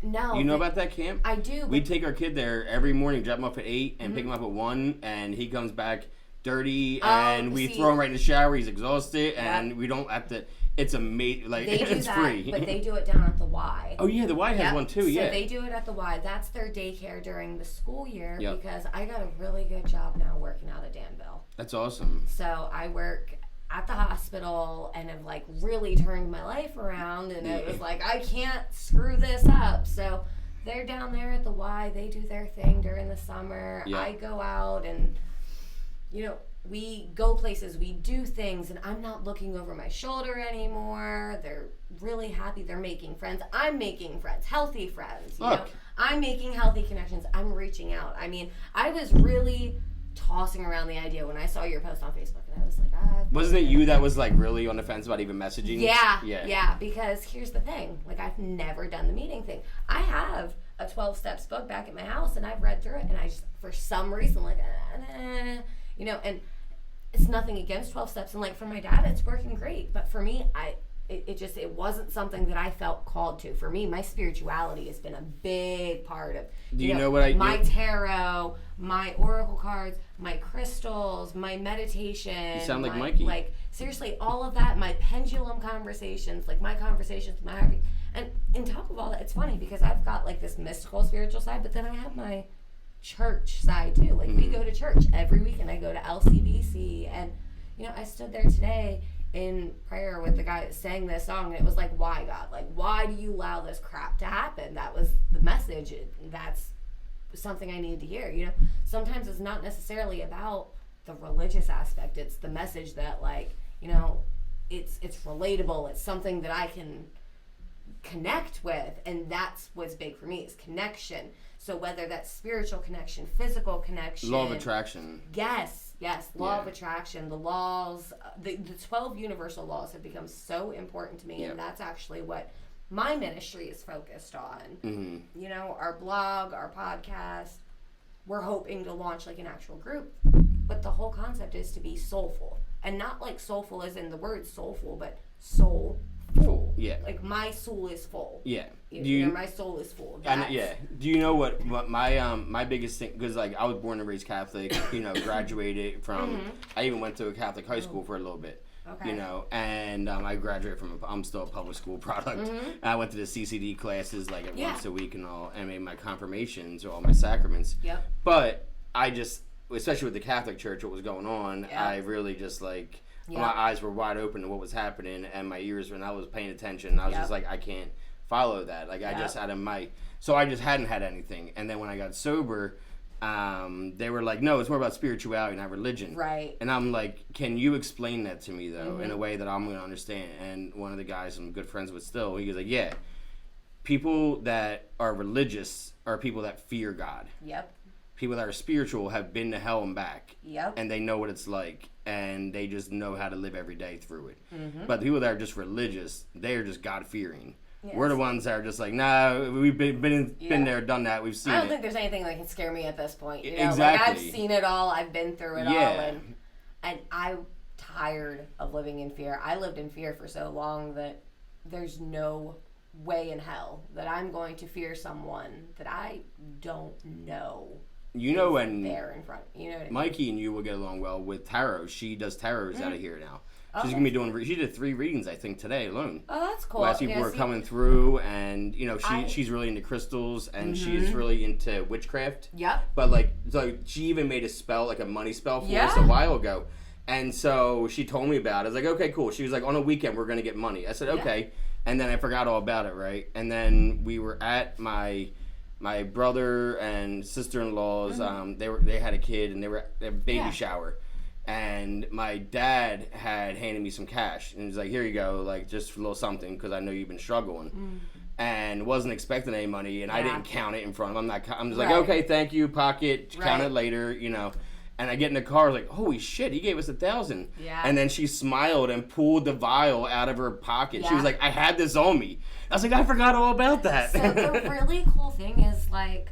No. You know about that camp? I do. We take our kid there every morning, drop him off at 8 and pick him up at 1, and he comes back dirty, and we throw him right in the shower. He's exhausted, and Yep. we don't have to. It's amazing. Like, they do it's that, free. but they do it down at the Y. Oh yeah, the Y has one too. So Yeah. they do it at the Y. That's their daycare during the school year Yep. because I got a really good job now working out of Danville. That's awesome. So I work at the hospital and have like really turned my life around, and it was like I can't screw this up. So they're down there at the Y. They do their thing during the summer. Yep. I go out and we go places, we do things, and I'm not looking over my shoulder anymore. They're really happy. They're making friends. I'm making friends, healthy friends. You know? I'm making healthy connections. I'm reaching out. I mean, I was really tossing around the idea when I saw your post on Facebook, and I was like, Wasn't it you that was like really on the fence about even messaging? Yeah, because here's the thing. Like, I've never done the meeting thing. I have a 12 steps book back at my house, and I've read through it, and I just, for some reason, like, and it's nothing against 12 steps, and like for my dad it's working great, but for me it wasn't something that I felt called to. For me, my spirituality has been a big part of my tarot, my oracle cards, my crystals, my meditation. You sound like Mikey. Like seriously, all of that, my pendulum conversations, like my conversations with my heartbeat. And on top of all that, it's funny because I've got like this mystical spiritual side, but then I have my church side too. Like we go to church every week, and I go to LCBC, and I stood there today in prayer with the guy that sang this song, and it was like, why, God? Like, why do you allow this crap to happen? That was the message. That's something I needed to hear. Sometimes it's not necessarily about the religious aspect. It's the message that it's relatable. It's something that I can connect with, and that's what's big for me is connection. So whether that's spiritual connection, physical connection, law of attraction. Yes, law of attraction. The laws, the 12 universal laws have become so important to me, and that's actually what my ministry is focused on. Mm-hmm. Our blog, our podcast. We're hoping to launch like an actual group, but the whole concept is to be soulful, and not like soulful as in the word soulful, but soul. Full. Yeah. Like my soul is full. Yeah. My soul is full. Do you know what my biggest thing? Because like I was born and raised Catholic. Graduated from. Mm-hmm. I even went to a Catholic high school for a little bit. Okay. And I graduated from. I'm still a public school product. Mm-hmm. I went to the CCD classes like once a week and all, and made my confirmations or all my sacraments. Yep. But I just, especially with the Catholic Church, what was going on, I really just like. Yeah. My eyes were wide open to what was happening, and my ears, when I was paying attention, I was just like, I can't follow that. Like, I just had a mic. So I just hadn't had anything. And then when I got sober, they were like, no, it's more about spirituality, not religion. Right. And I'm like, can you explain that to me, though, in a way that I'm going to understand? And one of the guys I'm good friends with still, he was like, yeah, people that are religious are people that fear God. Yep. People that are spiritual have been to hell and back. Yep. And they know what it's like. And they just know how to live every day through it. Mm-hmm. But the people that are just religious, they are just God-fearing. Yes. We're the ones that are just like, nah, we've been there, done that, we've seen it. I don't think there's anything that can scare me at this point. Exactly. Like, I've seen it all, I've been through it all, and I'm tired of living in fear. I lived in fear for so long that there's no way in hell that I'm going to fear someone that I don't know. When there in front, what I mean? Mikey and you will get along well with tarot. She does tarots out of here now. She's gonna be doing. She did 3 readings, I think, today alone. Oh, that's cool. Last people were coming through, and she's really into crystals, and she's really into witchcraft. Yep. But so she even made a spell, like a money spell for us a while ago, and so she told me about it. I was like, okay, cool. She was like, on a weekend we're gonna get money. I said, okay, and then I forgot all about it, right? And then we were at my brother and sister-in-laws, they had a kid, and they were at a baby shower, and my dad had handed me some cash, and he was like, here you go, like just a little something, because I know you've been struggling, and wasn't expecting any money, and I didn't count it in front of him. I'm just like, okay, thank you, pocket, count it later, And I get in the car, I was like, holy shit, he gave us $1,000. Yeah. And then she smiled and pulled the vial out of her pocket. Yeah. She was like, I had this on me. I was like, I forgot all about that. So the really cool thing is, like,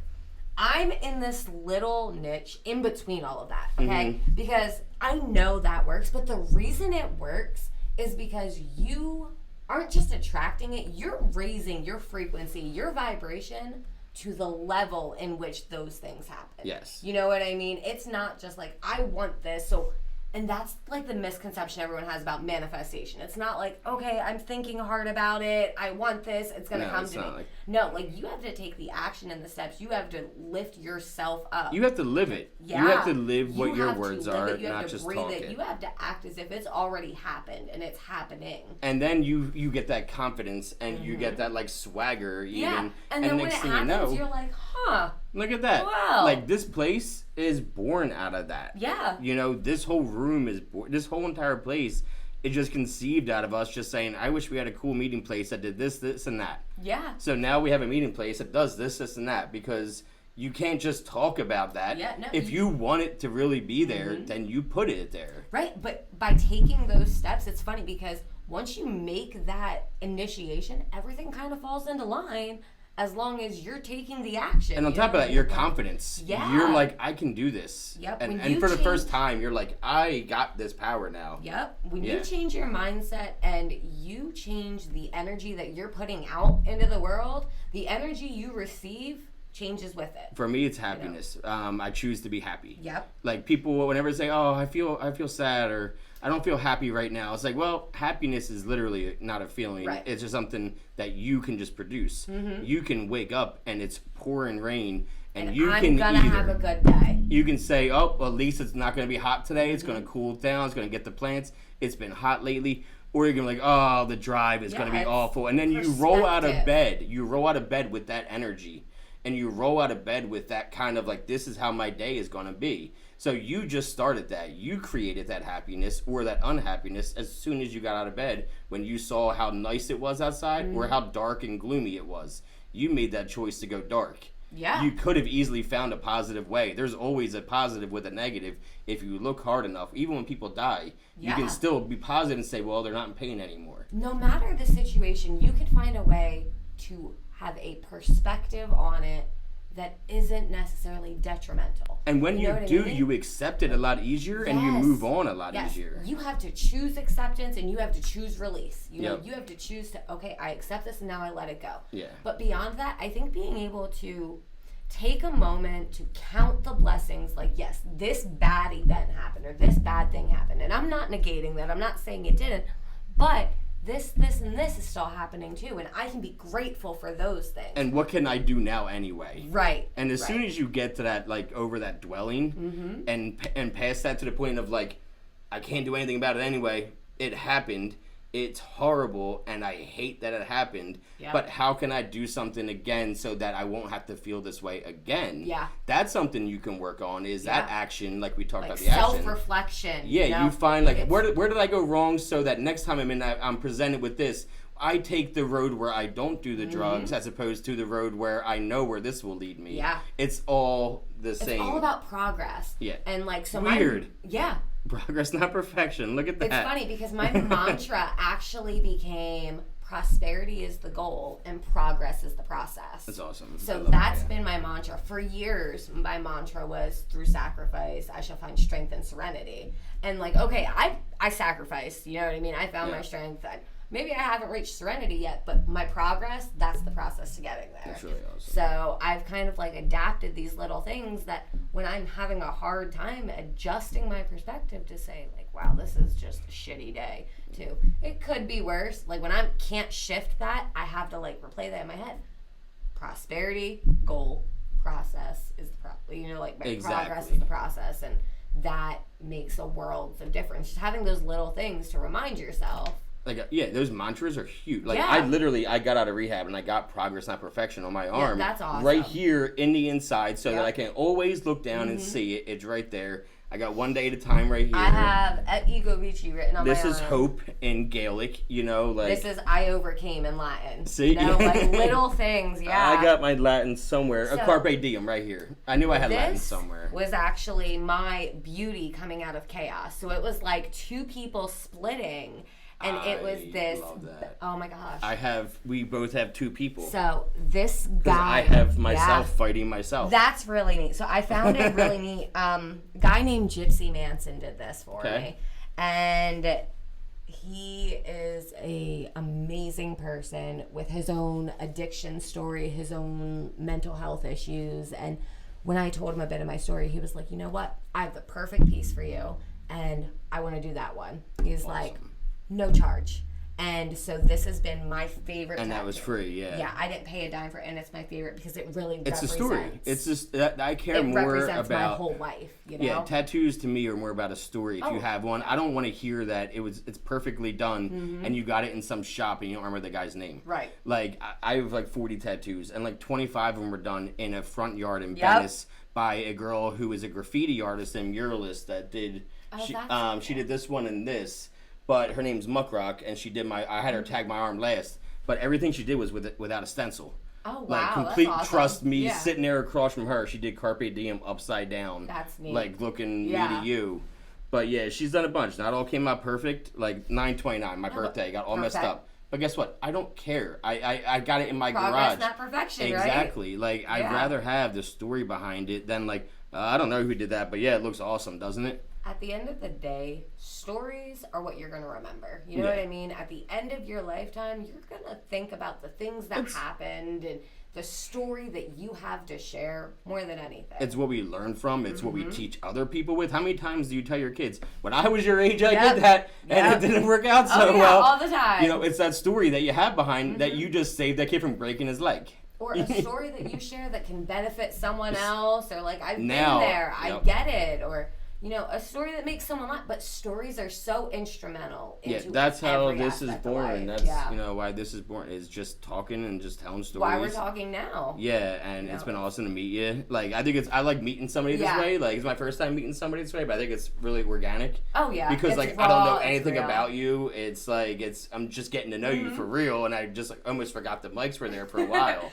I'm in this little niche in between all of that, okay? Mm-hmm. Because I know that works, but the reason it works is because you aren't just attracting it, you're raising your frequency, your vibration to the level in which those things happen. Yes. You know what I mean? It's not just like, I want this, so And that's like the misconception everyone has about manifestation. It's not like, okay, I'm thinking hard about it. I want this. It's going to come to me. No, like you have to take the action and the steps. You have to lift yourself up. You have to live it. Yeah. You have to live what your words are, not just talk it. You have to act as if it's already happened and it's happening. And then you get that confidence and you get that like swagger even. Yeah. And then when it happens, you're like, huh. Look at that. Wow. Like this place is born out of that. Yeah. You know, this whole room is this whole entire place is just conceived out of us just saying, I wish we had a cool meeting place that did this, this, and that. Yeah. So now we have a meeting place that does this, this, and that because you can't just talk about that. Yeah, no, if you want it to really be there, then you put it there. Right, but by taking those steps, it's funny because once you make that initiation, everything kind of falls into line as long as you're taking the action. And on top of that, your confidence. Yeah. You're like, I can do this. Yep. And for the first time, you're like, I got this power now. Yep. When you change your mindset and you change the energy that you're putting out into the world, the energy you receive changes with it. For me, it's happiness. I choose to be happy. Yep. Like people, whenever they say, "Oh, I feel sad," or "I don't feel happy right now," it's like, well, happiness is literally not a feeling. Right. It's just something that you can just produce. You can wake up and it's pouring rain, and you I'm can gonna have a good day. You can say, "Oh, well, at least it's not going to be hot today. It's going to cool down. It's going to get the plants. It's been hot lately." Or you're going to be like, "Oh, the drive is going to be awful," and then you roll out of bed. You roll out of bed with that energy. And you roll out of bed with that kind of like, this is how my day is going to be. So you just started that. You created that happiness or that unhappiness as soon as you got out of bed when you saw how nice it was outside or how dark and gloomy it was. You made that choice to go dark. Yeah. You could have easily found a positive way. There's always a positive with a negative if you look hard enough. Even when people die, you can still be positive and say, well, they're not in pain anymore. No matter the situation, you can find a way to have a perspective on it that isn't necessarily detrimental. And when you do, I mean? you accept it a lot easier and you move on a lot easier. You have to choose acceptance and you have to choose release. You know, you have to choose to, okay, I accept this and now I let it go. Yeah. But beyond that, I think being able to take a moment to count the blessings, like, yes, this bad event happened or this bad thing happened. And I'm not negating that. I'm not saying it didn't. But this, and this is still happening too, and I can be grateful for those things. And what can I do now anyway? Right. And as soon as you get to that, like, over that dwelling, and past that to the point of, like, I can't do anything about it anyway, it happened, it's horrible, and I hate that it happened, but how can I do something again so that I won't have to feel this way again? Yeah. That's something you can work on, is that action, like we talked about the action. Self-reflection. Yeah, you find, like, where did I go wrong so that next time I'm presented with this, I take the road where I don't do the drugs as opposed to the road where I know where this will lead me. Yeah. It's all the same. It's all about progress. Yeah. And, like, so Weird. Yeah. Progress, not perfection. Look at that. It's funny because my mantra actually became prosperity is the goal and progress is the process. That's awesome. So that's been my mantra. For years, my mantra was through sacrifice, I shall find strength and serenity. And like, okay, I sacrificed, you know what I mean? I found my strength. Maybe I haven't reached serenity yet, but my progress, that's the process to getting there. That's really awesome. So I've kind of like adapted these little things that when I'm having a hard time adjusting my perspective to say like, wow, this is just a shitty day too. It could be worse. Like when I can't shift that, I have to like replay that in my head. Prosperity, goal, process is the progress is the process, and that makes a world of difference. Just having those little things to remind yourself. Like, those mantras are huge. Like, I got out of rehab and I got progress, not perfection on my arm. That's awesome. Right here in the inside so that I can always look down and see it. It's right there. I got one day at a time right here. I have et ego vici written on my arm. This is hope in Gaelic, you know, like. This is I overcame in Latin. See? You know, like little things, I got my Latin somewhere. So, Carpe diem right here. I knew I had Latin somewhere. This was actually my beauty coming out of chaos. So it was like two people splitting. And it was this, oh my gosh. We both have two people. So this guy. I have myself fighting myself. That's really neat. So I found it really neat. Guy named Gypsy Manson did this for me. And he is a amazing person with his own addiction story, his own mental health issues. And when I told him a bit of my story, he was like, you know what? I have the perfect piece for you. and I want to do that one. He's like, no charge. And so this has been my favorite. And that was free, yeah. Yeah, I didn't pay a dime for it, and it's my favorite because it really it's represents. a story. It's just that I care more represents about my whole life. You know? Yeah, tattoos to me are more about a story. If you have one, I don't want to hear that it's perfectly done and you got it in some shop and you don't remember the guy's name. Right. Like I have like 40 tattoos and like 25 of them were done in a front yard in Venice by a girl who is a graffiti artist and muralist that did. She did this one and this. But her name's Muckrock, and she did I had her tag my arm last, but everything she did was without a stencil. Oh, wow. Like, complete that's awesome. trust me, sitting there across from her. She did Carpe Diem upside down. That's neat. Like, looking me to you. But, yeah, she's done a bunch. Not all came out perfect. Like, 9/29, my birthday, got all messed up. But guess what? I don't care. I got it in my garage. Progress, not perfection, right? Exactly. Like, I'd rather have the story behind it than, like, I don't know who did that, but, yeah, it looks awesome, doesn't it? At the end of the day, stories are what you're going to remember. You know what I mean? At the end of your lifetime, you're going to think about the things that happened and the story that you have to share more than anything. It's what we learn from. It's what we teach other people with. How many times do you tell your kids, when I was your age, I did that, and it didn't work out so well? All the time. You know, it's that story that you have behind that you just saved that kid from breaking his leg. Or a story that you share that can benefit someone else, or like, I've been there, I get it, or... You know, a story that makes someone laugh, but stories are so instrumental into that's how every this is born. That's you know why this is born, is just talking and just telling stories. Why we're talking now. Yeah, and it's been awesome to meet you. Like, I think I like meeting somebody this way. Like, it's my first time meeting somebody this way, but I think it's really organic. Oh yeah. Because it's like raw, I don't know anything real. about you. It's like I'm just getting to know you for real, and I just like almost forgot the mics were there for a while.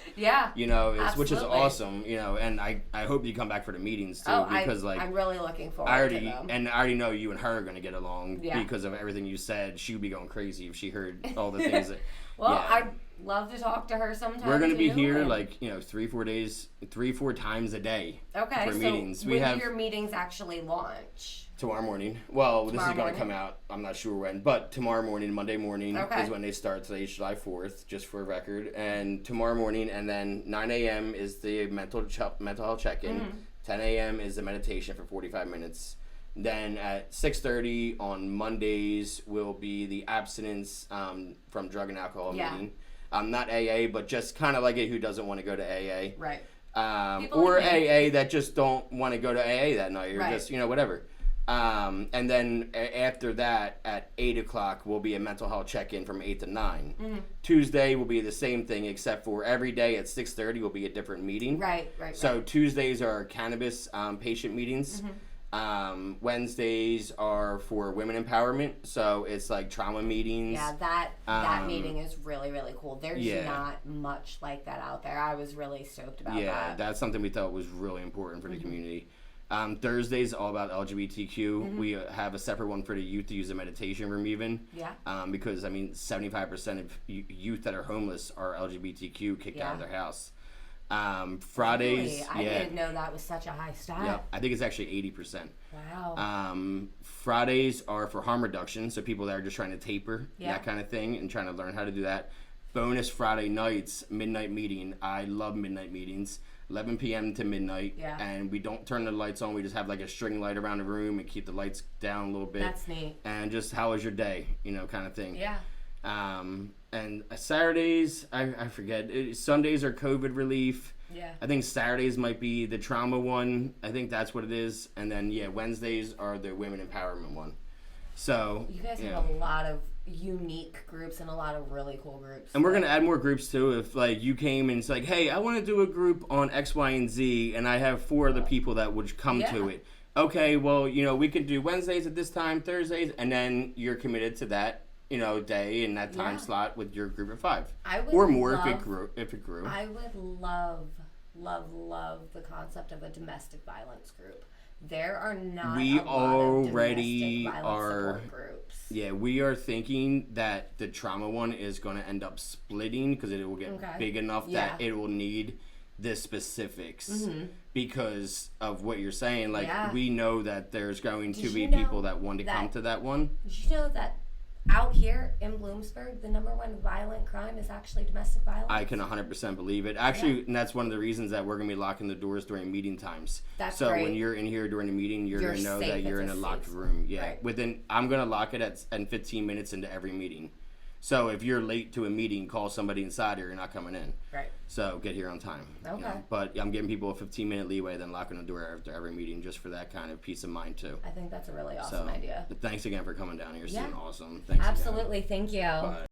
You know, which is awesome. You know, and I hope you come back for the meetings too, because like I'm really looking forward to them. I already know you and her are going to get along because of everything you said. She would be going crazy if she heard all the things that... I'd love to talk to her sometime. We're going to be here, like, 3-4 times a day for meetings. When do your meetings actually launch? Tomorrow morning. Well, this is going to come out. I'm not sure when. But tomorrow morning, Monday morning, is when they start. Today's July 4th, just for a record. And tomorrow morning, and then 9 a.m. is the mental health check-in. 10 a.m. is the meditation for 45 minutes. Then at 6:30 on Mondays will be the abstinence from drug and alcohol meeting. Not AA, but just kind of like it who doesn't want to go to AA. Right. Or AA that just don't want to go to AA that night, or just, whatever. And then after that, at 8 o'clock, will be a mental health check-in from 8 to 9. Tuesday will be the same thing, except for every day at 6:30 will be a different meeting. Right. So Tuesdays are cannabis patient meetings. Wednesdays are for women empowerment, so it's like trauma meetings. Yeah, that meeting is really, really cool. There's not much like that out there. I was really stoked about that. Yeah, that's something we thought was really important for the community. Thursdays all about LGBTQ. We have a separate one for the youth to use a meditation room even. Because 75% of youth that are homeless are LGBTQ kicked out of their house. Fridays, really? I didn't know that was such a high stat. Yeah, I think it's actually 80%. Wow. Fridays are for harm reduction, so people that are just trying to taper, that kind of thing, and trying to learn how to do that. Bonus Friday nights, midnight meeting. I love midnight meetings. 11 p.m. to midnight, and we don't turn the lights on. We just have like a string light around the room and keep the lights down a little bit. That's neat. And just how was your day, kind of thing. Yeah. And Saturdays, I forget. Sundays are COVID relief. Yeah. I think Saturdays might be the trauma one. I think that's what it is. And then, Wednesdays are the women empowerment one. So, you guys have a lot of unique groups and a lot of really cool groups. And we're going to add more groups, too. If, you came and it's like, hey, I want to do a group on X, Y, and Z, and I have 4 other people that would come to it. Okay, well, we could do Wednesdays at this time, Thursdays, and then you're committed to that day and that time slot with your group of 5 or more if it grew. I would love the concept of a domestic violence group. There are not a lot of domestic violence support groups. Yeah, we are thinking that the trauma one is going to end up splitting because it will get big enough that it will need the specifics because of what you're saying. We know that there's going to be people that want to come to that one. Did you know that out here in Bloomsburg, the number one violent crime is actually domestic violence. I can 100% believe it. Actually, and that's one of the reasons that we're going to be locking the doors during meeting times. That's so great. when you're in here during the meeting, you're going to know that you're in a locked room. Yeah. Right. I'm going to lock it at 15 minutes into every meeting. So if you're late to a meeting, call somebody inside or you're not coming in. Right. So get here on time. Okay. You know? But I'm giving people a 15-minute leeway, then locking the door after every meeting just for that kind of peace of mind, too. I think that's a really awesome idea. But thanks again for coming down here. It's been awesome. Thanks Absolutely. again. Thank you. Bye.